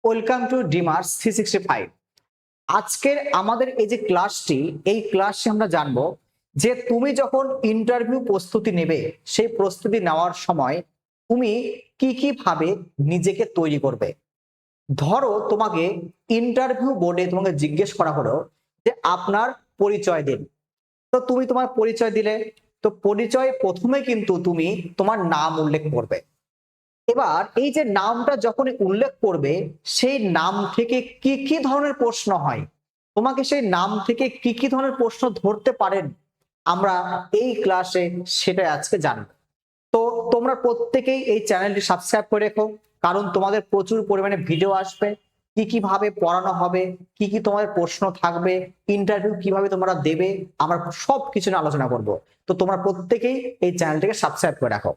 Welcome to ডিমার্স 365। আজকের আমাদের এই যে ক্লাসটি, এই ক্লাসে আমরা জানবো যে তুমি যখন ইন্টারভিউ প্রস্তুতি নেবে, সেই প্রস্তুতি নেওয়ার সময় তুমি কি ভাবে নিজেকে তৈরি করবে। ধরো তোমাকে ইন্টারভিউ বোর্ডে তোমাকে জিজ্ঞেস করা হলো যে আপনার পরিচয় দিন। তো তুমি তোমার পরিচয় দিলে। তো পরিচয় প্রথমে কিন্তু তুমি তোমার নাম উল্লেখ করবে। এবার এই যে নামটা যখন উল্লেখ করবে, সেই নাম থেকে কি ধরনের প্রশ্ন হয়, তোমাকে সেই নাম থেকে কি ধরনের প্রশ্ন ধরতে পারেন, আমরা এই ক্লাসে সেটা আজকে জানবো। তো তোমরা প্রত্যেকেই এই চ্যানেলটি সাবস্ক্রাইব করে রেখো, কারণ তোমাদের প্রচুর পরিমাণে ভিডিও আসবে, কিভাবে পড়ানো হবে, কি তোমাদের প্রশ্ন থাকবে, ইন্টারভিউ কিভাবে তোমরা দেবে, আমরা সব কিছু নিয়ে আলোচনা করব। তো তোমরা প্রত্যেকেই এই চ্যানেলটিকে সাবস্ক্রাইব করে রাখো।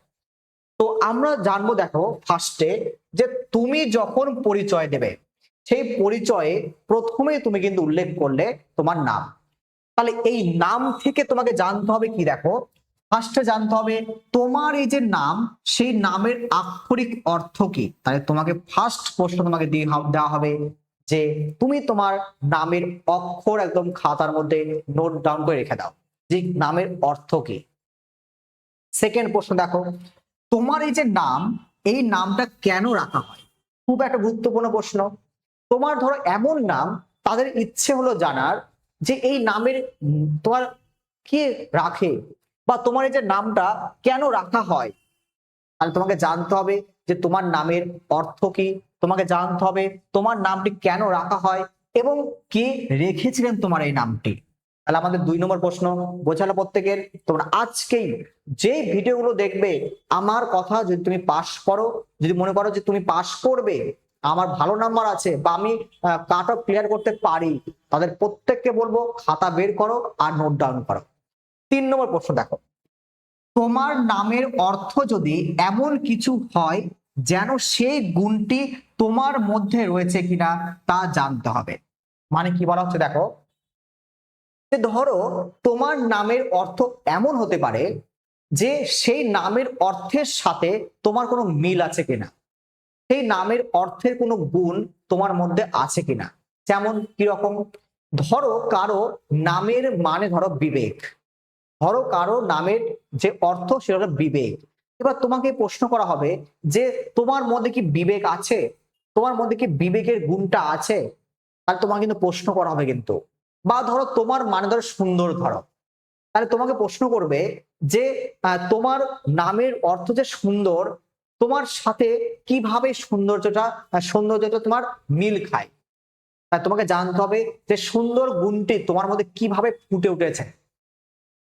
তো আমরা জানবো, দেখো ফার্স্টে, যে তুমি যখন পরিচয় দেবে, সেই পরিচয়ে প্রথমে তুমি কিন্তু উল্লেখ করলে তোমার নাম। তাহলে এই নাম থেকে তোমাকে জানতে হবে কি, দেখো ফার্স্টে জানতে হবে তোমার এই যে নাম, সেই নামের আক্ষরিক অর্থ কি। তাহলে তোমাকে ফার্স্ট প্রশ্ন তোমাকে দেওয়া হবে যে তুমি তোমার নামের অক্ষর একদম খাতার মধ্যে নোট ডাউন করে রেখে দাও যে নামের অর্থ কি। সেকেন্ড প্রশ্ন, দেখো তোমার এই যে নাম, এই নামটা কেন রাখা হয়। খুব একটা গুরুত্বপূর্ণ প্রশ্ন। তোমার ধরো এমন নাম, তাদের ইচ্ছে হলো জানার যে এই নামের তোমার কে রাখে, বা তোমার এই যে নামটা কেন রাখা হয়। তাহলে তোমাকে জানতে হবে যে তোমার নামের অর্থ কি, তোমাকে জানতে হবে তোমার নামটি কেন রাখা হয় এবং কে রেখেছিলেন তোমার এই নামটি। তাহলে আমাদের 2 নম্বর প্রশ্ন বোঝালো প্রত্যেকের। তোমরা আজকেই যে ভিডিওগুলো দেখবে, আমার কথা যদি তুমি পাস করো, যদি মনে করো যে তুমি পাস করবে, আমার ভালো নাম্বার আছে বা আমি কাট অফ ক্লিয়ার করতে পারি, তাদের প্রত্যেককে বলবো খাতা বের করো আর নোট ডাউন করো। 3 নম্বর প্রশ্ন, দেখো তোমার নামের অর্থ যদি এমন কিছু হয় যেন সেই গুণটি তোমার মধ্যে রয়েছে কিনা তা জানতে হবে। মানে কি বলা হচ্ছে, দেখো যে ধরো তোমার নামের অর্থ এমন হতে পারে যে সেই নামের অর্থের সাথে তোমার কোনো মিল আছে কিনা, সেই নামের অর্থের কোনো গুণ তোমার মধ্যে আছে কিনা। যেমন কিরকম, ধরো কারো নামের মানে ধরো বিবেক, ধরো কারো নামের যে অর্থ সেটা হলো বিবেক। এবার তোমাকে প্রশ্ন করা হবে যে তোমার মধ্যে কি বিবেক আছে, তোমার মধ্যে কি বিবেকের গুণটা আছে। তাহলে তোমাকে কিন্তু প্রশ্ন করা হবে কিন্তু। বা ধরো তোমার মানে ধরো সুন্দর, ধরো তাহলে তোমাকে প্রশ্ন করবে যে তোমার নামের অর্থ যে সুন্দর, তোমার সাথে কিভাবে সৌন্দর্যটা তোমার মিল খায়। তাই তোমাকে জানতে হবে যে সুন্দর গুণটি তোমার মধ্যে কিভাবে ফুটে উঠেছে।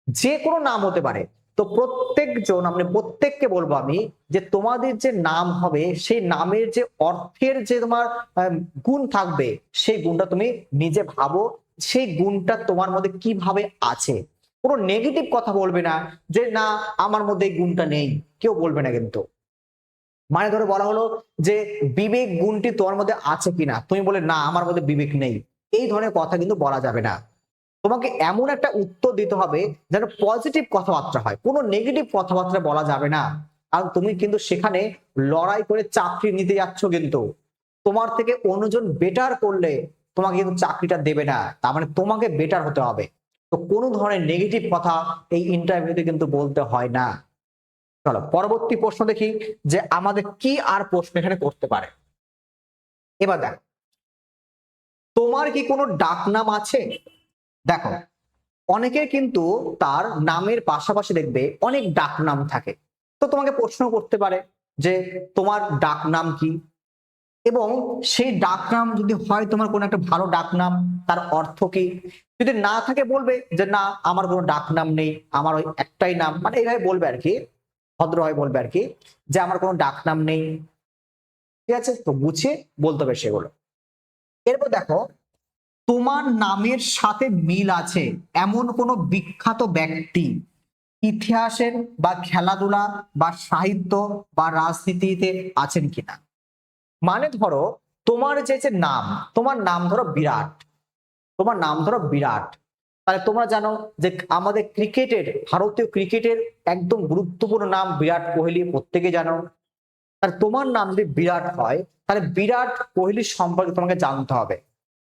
যে কোনো নাম হতে পারে। তো প্রত্যেকজন, আমি প্রত্যেককে বলবো আমি, যে তোমাদের যে নাম হবে, সেই নামের যে অর্থের যে তোমার গুণ থাকবে, সেই গুণটা তুমি নিজে ভাবো, সেই গুণটা তোমার মধ্যে কিভাবে আছে। কোনো নেগেটিভ কথা বলবে না যে না আমার মধ্যে এই গুণটা নেই, কেউ বলবে না কিন্তু। মানে ধরো বলা হলো যে বিবেক গুণটি তোমার মধ্যে আছে কিনা, তুমি বলে না আমার মধ্যে বিবেক নেই, এই ধরনের কথা কিন্তু বলা যাবে না। তোমাকে এমন একটা উত্তর দিতে হবে যেন পজিটিভ কথাবার্তা হয়, কোনো নেগেটিভ কথাবার্তা বলা যাবে না। কারণ তুমি কিন্তু সেখানে লড়াই করে চাকরি নিতে যাচ্ছ, কিন্তু তোমার থেকে অন্যজন বেটার করলে তোমাকে কিন্তু চাকরিটা দেবে না, তার মানে তোমাকে বেটার হতে হবে। তো কোনো ধরনের নেগেটিভ কথা এই ইন্টারভিউতে কিন্তু বলতে হয় না। চলো পরবর্তী প্রশ্ন দেখি যে আমাদের কি আর প্রশ্ন এখানে করতে পারে। এবার দেখো, তোমার কি কোনো ডাকনাম আছে। দেখো অনেকের কিন্তু তার নামের পাশাপাশি দেখবে অনেক ডাকনাম থাকে। তো তোমাকে প্রশ্ন করতে পারে যে তোমার ডাকনাম কি, এবং সেই ডাকনাম যদি হয় তোমার কোনো একটা ভালো ডাকনাম, তার অর্থ কি। যদি না থাকে বলবে যে না আমার কোনো ডাকনাম নেই, আমার ওই একটাই নাম, মানে এইভাবে বলবে আর কি, ভদ্রভাবে বলবে আর কি, যে আমার কোনো ডাকনাম নেই। ঠিক আছে, তো গুছিয়ে বলতে হবে সেগুলো। এরপর দেখো, তোমার নামের সাথে মিল আছে এমন কোনো বিখ্যাত ব্যক্তি ইতিহাসের বা খেলাধুলা বা সাহিত্য বা রাজনীতিতে আছেন কিনা। মানে ধরো তোমার যে নাম, তোমার নাম ধরো বিরাট, তোমার নাম ধরো বিরাট। তাহলে তোমরা জানো যে আমাদের ক্রিকেটের, ভারতীয় ক্রিকেটের একদম গুরুত্বপূর্ণ নাম বিরাট কোহলি, প্রত্যেকে জানো। তাহলে তোমার নাম যদি বিরাট হয় তাহলে বিরাট কোহলি সম্পর্কে তোমাকে জানতে হবে।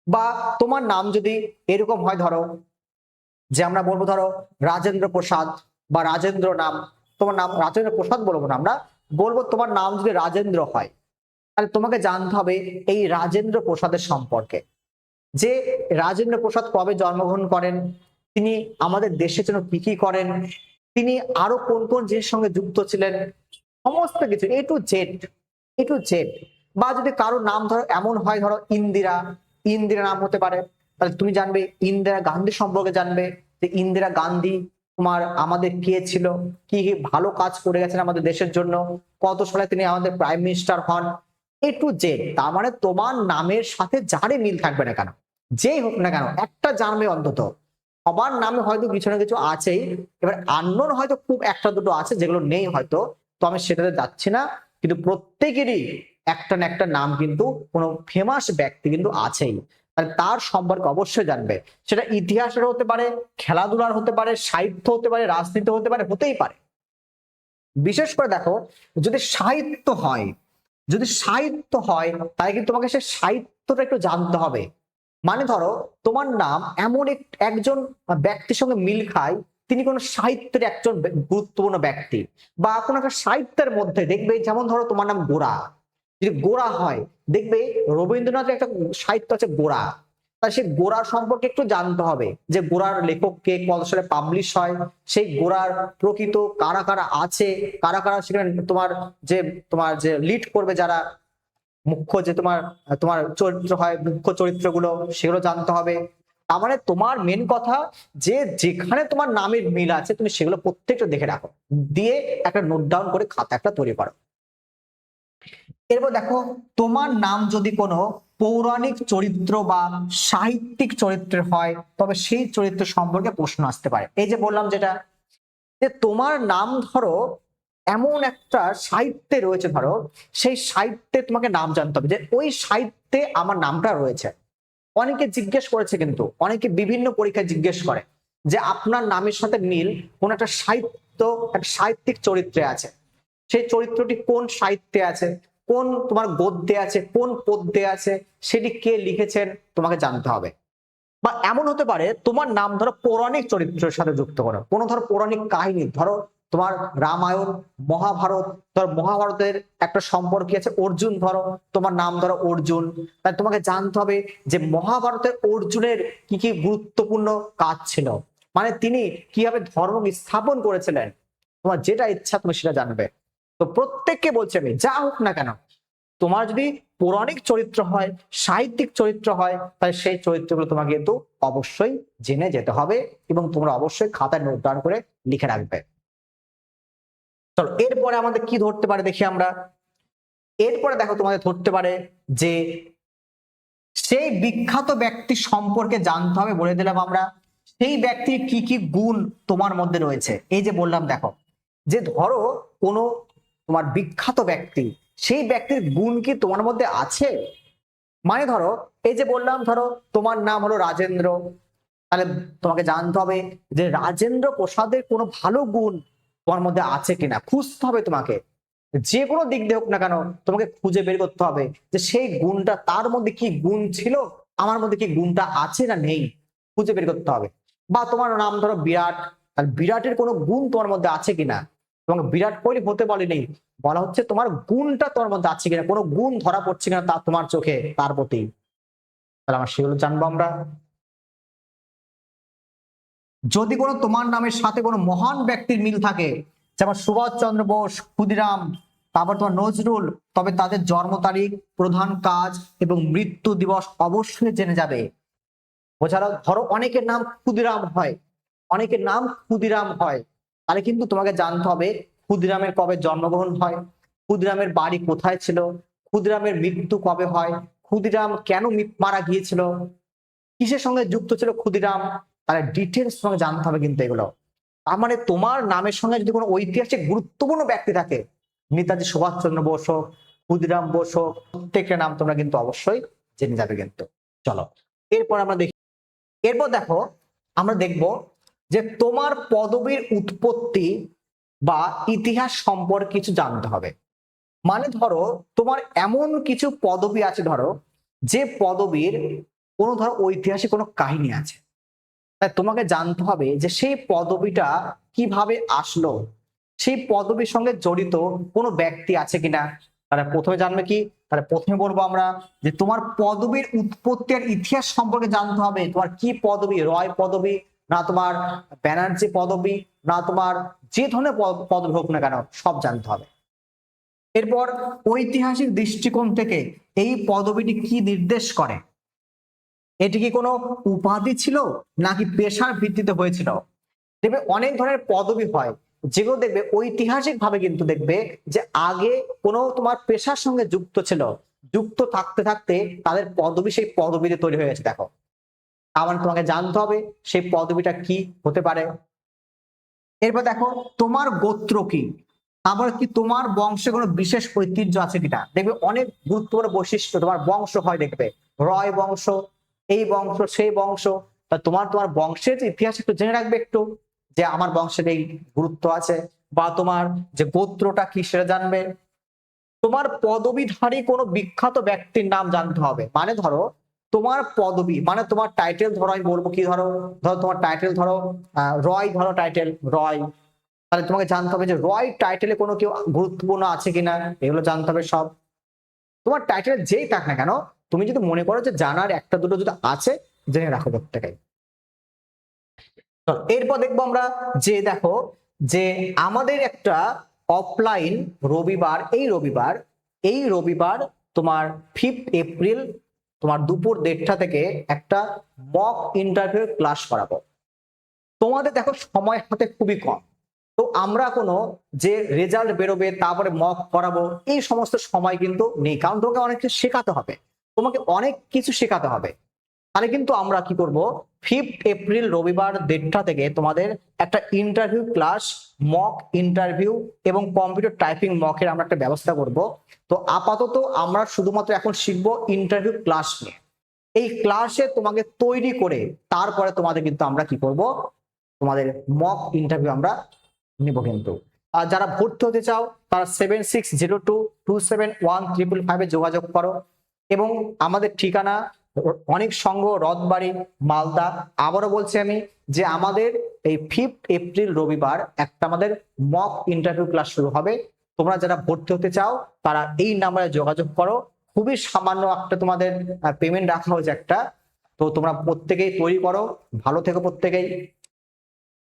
বা তোমার নাম যদি এরকম হয়, ধরো যে আমরা বলবো ধরো রাজেন্দ্র প্রসাদ বা রাজেন্দ্র নাম, তোমার নাম রাজেন্দ্র প্রসাদ বলবো না, আমরা বলবো তোমার নাম যদি রাজেন্দ্র হয়, তাহলে তোমাকে জানতে হবে এই রাজেন্দ্র প্রসাদের সম্পর্কে, যে রাজেন্দ্র প্রসাদ কবে জন্মগ্রহণ করেন, তিনি আমাদের দেশের জন্য কি কি করেন, তিনি আরো কোন কোন জিনিসের সঙ্গে যুক্ত ছিলেন, সমস্ত কিছু এ টু জেড। বা যদি কারো নাম ধরো এমন হয়, ধরো ইন্দিরা, ইন্দিরা নাম হতে পারে, তাহলে তুমি জানবে ইন্দিরা গান্ধী সম্পর্কে, জানবে যে ইন্দিরা গান্ধী তোমার আমাদের কে ছিল, কি কি ভালো কাজ করে গেছেন আমাদের দেশের জন্য, কত সালে তিনি আমাদের প্রাইম মিনিস্টার হন, এ টু জেড। তার মানে তোমার নামের সাথে যারই মিল থাকবে না কেন, যেই হোক না কেন, একটা জানবে অন্তত। সবার নামে হয়তো কিছু না কিছু আছেই, এবার আননোন হয়তো খুব একটা দুটো আছে যেগুলো নেই হয়তো, তো আমি সেটাতে যাচ্ছি না, কিন্তু প্রত্যেকেরই একটা না একটা নাম কিন্তু কোনো ফেমাস ব্যক্তি কিন্তু আছেই, তাহলে তার সম্পর্কে অবশ্যই জানবে। সেটা ইতিহাসের হতে পারে, খেলাধুলার হতে পারে, সাহিত্য হতে পারে, রাজনীতি হতে পারে, হতেই পারে। বিশেষ করে দেখো, যদি সাহিত্য হয়, যদি সাহিত্য হয় তাহলে কিন্তু তোমাকে সে সাহিত্যটা একটু জানতে হবে। মানে ধরো তোমার নাম এমন একজন ব্যক্তির সঙ্গে মিল খায়, তিনি কোন সাহিত্যের একজন গুরুত্বপূর্ণ ব্যক্তি, বা কোন একটা সাহিত্যের মধ্যে দেখবে, যেমন ধরো তোমার নাম গোরা, যদি গোরা হয়, দেখবে রবীন্দ্রনাথের একটা সাহিত্য আছে গোরা, তাই সেই গোড়ার সম্পর্কে একটু জানতে হবে, যে গোড়ার লেখক কে, কত সালে পাবলিশ হয়, সেই গোড়ার প্রকৃত কারা কারা আছে, কারা কারা সেখানে তোমার যে লিড করবে, যারা মুখ্য, যে তোমার তোমার চরিত্র হয়, মুখ্য চরিত্রগুলো, সেগুলো জানতে হবে। তার মানে তোমার মেন কথা, যে যেখানে তোমার নামের মিল আছে তুমি সেগুলো প্রত্যেকটা দেখে রাখো, দিয়ে একটা নোট ডাউন করে খাতা একটা তৈরি করো। এরপর দেখো, তোমার নাম যদি কোনো পৌরাণিক চরিত্র বা সাহিত্যিক চরিত্রের হয়, তবে সেই চরিত্র সম্পর্কে প্রশ্ন আসতে পারে। এই যে বললাম যেটা, যে তোমার নাম ধরো এমন একটা সাহিত্যে রয়েছে, ধরো সেই সাহিত্যে তোমাকে নাম জানতে হবে, যে ওই সাহিত্যে আমার নামটা রয়েছে। অনেকে জিজ্ঞেস করেছে, কিন্তু অনেকে বিভিন্ন পরীক্ষায় জিজ্ঞেস করে যে আপনার নামের সাথে মিল কোন একটা একটা সাহিত্যিক চরিত্রে আছে, সেই চরিত্রটি কোন সাহিত্যে আছে, কোন তোমার গদ্যে আছে, কোন পদ্যে আছে, সেটি কে লিখেছেন তোমাকে জানতে হবে। বা এমন হতে পারে তোমার নাম ধরো পৌরাণিক চরিত্রের সাথে যুক্ত করো, কোনো ধরো পৌরাণিক কাহিনী, ধরো তোমার রামায়ণ, মহাভারত, ধর মহাভারতের একটা সম্পর্কে আছে অর্জুন, ধরো তোমার নাম ধরো অর্জুন, তাই তোমাকে জানতে হবে যে মহাভারতের অর্জুনের কি কি গুরুত্বপূর্ণ কাজ ছিল, মানে তিনি কিভাবে ধর্ম স্থাপন করেছিলেন, তোমার যেটা ইচ্ছা তুমি সেটা জানবে। তো প্রত্যেককে বলছে, আমি যা হোক না কেন, তোমার যদি পৌরাণিক চরিত্র হয়, সাহিত্যিক চরিত্র হয়, তাহলে সেই চরিত্রগুলো তোমাকে কিন্তু অবশ্যই জেনে যেতে হবে, এবং তোমরা অবশ্যই খাতায় নোট ডাউন করে লিখে রাখবে। চলো এরপরে আমাদের কি ধরতে পারে দেখি আমরা। এরপরে দেখো তোমাদের ধরতে পারে যে সেই বিখ্যাত ব্যক্তি সম্পর্কে জানতে হবে, বলে দিলাম আমরা, সেই ব্যক্তির কি কি গুণ তোমার মধ্যে রয়েছে। এই যে বললাম দেখো, যে ধরো কোনো তোমার বিখ্যাত ব্যক্তি, সেই ব্যক্তির গুণ কি তোমার মধ্যে আছে। মানে ধরো, এই যে বললাম, ধরো তোমার নাম হলো রাজেন্দ্র, তাহলে তোমাকে জানতে হবে যে রাজেন্দ্র প্রসাদের কোনো ভালো গুণ তোমার মধ্যে আছে কিনা, খুঁজতে হবে তোমাকে। যে কোনো দিক দিয়ে হোক না কেন, তোমাকে খুঁজে বের করতে হবে যে সেই গুণটা, তার মধ্যে কি গুণ ছিল, আমার মধ্যে কি গুণটা আছে না নেই, খুঁজে বের করতে হবে। বা তোমার নাম ধরো বিরাট, আর বিরাটের কোনো গুণ তোমার মধ্যে আছে কিনা, তোমাকে বিরাট কোহলি হতে বলেনি, বলা হচ্ছে তোমার গুণটা তোমার মধ্যে আছে কিনা, কোনো গুণ ধরা পড়ছে কিনা তা তোমার চোখে তার প্রতি, তাহলে আমরা সেগুলো জানবো আমরা। যদি কোনো তোমার নামের সাথে কোনো মহান ব্যক্তির মিল থাকে, যেমন সুভাষচন্দ্র বোস, ক্ষুদিরাম, তারপর তোমার নজরুল, তবে তাদের জন্ম তারিখ, প্রধান কাজ এবং মৃত্যু দিবস অবশ্যই জেনে যাবে। বোঝালো, ধরো অনেকের নাম ক্ষুদিরাম হয়, অনেকের নাম ক্ষুদিরাম হয়, তাহলে কিন্তু তোমাকে জানতে হবে ক্ষুদিরামের কবে জন্মগ্রহণ হয়, ক্ষুদিরামের বাড়ি কোথায় ছিল, ক্ষুদিরামের মৃত্যু কবে হয়, ক্ষুদিরাম কেন মারা গিয়েছিল, কিসের সঙ্গে যুক্ত ছিল ক্ষুদিরাম, তাহলে ডিটেলস তোমাকে জানতে হবে কিন্তু এগুলো। তার মানে তোমার নামের সঙ্গে যদি কোনো ঐতিহাসিক গুরুত্বপূর্ণ ব্যক্তি থাকে, নেতাজি সুভাষচন্দ্র বোস হোক, ক্ষুদিরাম বোস হোক, প্রত্যেকের নাম তোমরা কিন্তু অবশ্যই জেনে যাবে কিন্তু। চলো এরপর আমরা দেখি, এরপর দেখো আমরা দেখব যে তোমার পদবীর উৎপত্তি বা ইতিহাস সম্পর্কে কিছু জানতে হবে। মানে ধরো তোমার এমন কিছু পদবি আছে, ধরো যে পদবীর কোনো ধরো ঐতিহাসিক কোনো কাহিনী আছে, তাই তোমাকে জানতে হবে যে সেই পদবিটা কিভাবে আসলো, সেই পদবীর সঙ্গে জড়িত কোনো ব্যক্তি আছে কিনা। তাহলে প্রথমে জানবে কি, তাহলে প্রথমে বলবো আমরা যে তোমার পদবীর উৎপত্তি আর ইতিহাস সম্পর্কে জানতে হবে। তোমার কি পদবী, রয় পদবী না তোমার ব্যানার্জি পদবী না তোমার যে ধরনের পদবী হোক না কেন, সব জানতে হবে। এরপর ঐতিহাসিক দৃষ্টিকোণ থেকে এই পদবিটি কি নির্দেশ করে, এটি কি কোনো উপাধি ছিল নাকি পেশার ভিত্তিতে হয়েছিল। দেখবে অনেক ধরনের পদবি হয় যেগুলো দেখবে ঐতিহাসিক ভাবে কিন্তু দেখবে যে আগে কোনো তোমার পেশার সঙ্গে যুক্ত ছিল, যুক্ত থাকতে থাকতে তাদের পদবি সেই পদবিতে তৈরি হয়ে গেছে। দেখো তার মানে তোমাকে জানতে হবে সেই পদবিটা কি হতে পারে। এরপর দেখো তোমার গোত্র কি, আবার কি তোমার বংশে কোনো বিশেষ ঐতিহ্য আছে কিনা। দেখবে অনেক গুরুত্বপূর্ণ বৈশিষ্ট্য তোমার বংশ হয়, দেখবে রয় বংশ, এই বংশ সেই বংশ। তা তোমার তোমার বংশের ইতিহাস একটু জেনে রাখবে একটু, যে আমার বংশের এই গুরুত্ব আছে, বা তোমার যে গোত্রটা কি সেটা জানবে। তোমার পদবীধারী কোনো বিখ্যাত ব্যক্তির নাম জানতে হবে। মানে ধরো তোমার পদবী মানে তোমার টাইটেল, ধরো আমি বলবো কি, ধরো ধরো তোমার টাইটেল ধরো রয়, ধরো টাইটেল রয়, তাহলে তোমাকে জানতে হবে যে রয় টাইটেলে কোনো কেউ গুরুত্বপূর্ণ আছে কিনা, এগুলো জানতে হবে সব। তোমার টাইটেল যেই থাক না কেন, তুমি যদি মনে করো যে জানার একটা দুটো যদি আছে, জেনে রাখো প্রত্যেকেই। এরপর দেখবো আমরা যে দেখো যে আমাদের একটা অফলাইন রবিবার, এই রবিবার তোমার 5 এপ্রিল তোমার দুপুর 1:30 থেকে একটা মক ইন্টারভিউ ক্লাস করাবো। তোমাদের দেখো সময় হাতে খুবই কম, তো আমরা কোনো যে রেজাল্ট বেরোবে তারপরে মক করাবো এই সমস্ত সময় কিন্তু নেই, কারণ তোমাকে অনেক কিছু শেখাতে হবে, তোমাকে অনেক কিছু শেখাতে হবে। তাহলে কিন্তু আমরা কি করব, 5 এপ্রিল রবিবার 1:30 থেকে তোমাদের একটা ইন্টারভিউ ক্লাস, মক ইন্টারভিউ এবং কম্পিউটার টাইপিং মকের আমরা একটা ব্যবস্থা করব। তো আপাতত আমরা শুধুমাত্র এখন শিখবো ইন্টারভিউ ক্লাস নিয়ে। এই ক্লাসে তোমাকে তৈরি করে তারপরে তোমাদের কিন্তু আমরা কি করব, তোমাদের মক ইন্টারভিউ আমরা নিব কিন্তু। আর যারা ভর্তি হতে চাও তারা 7602271555 যোগাযোগ করো। এবং আমাদের ঠিকানা অনেক সংঘ, রথবাড়ি, মালদা। আবারও বলছি আমি যে আমাদের এই 5 এপ্রিল রবিবার একটা আমাদের মক ইন্টারভিউ ক্লাস শুরু হবে। তোমরা যারা ভর্তি হতে চাও তারা এই নাম্বারে যোগাযোগ করো। খুবই সামান্য একটা তোমাদের পেমেন্ট রাখা হয়েছে একটা। তো তোমরা প্রত্যেকেই তৈরি করো, ভালো থেকো প্রত্যেকেই।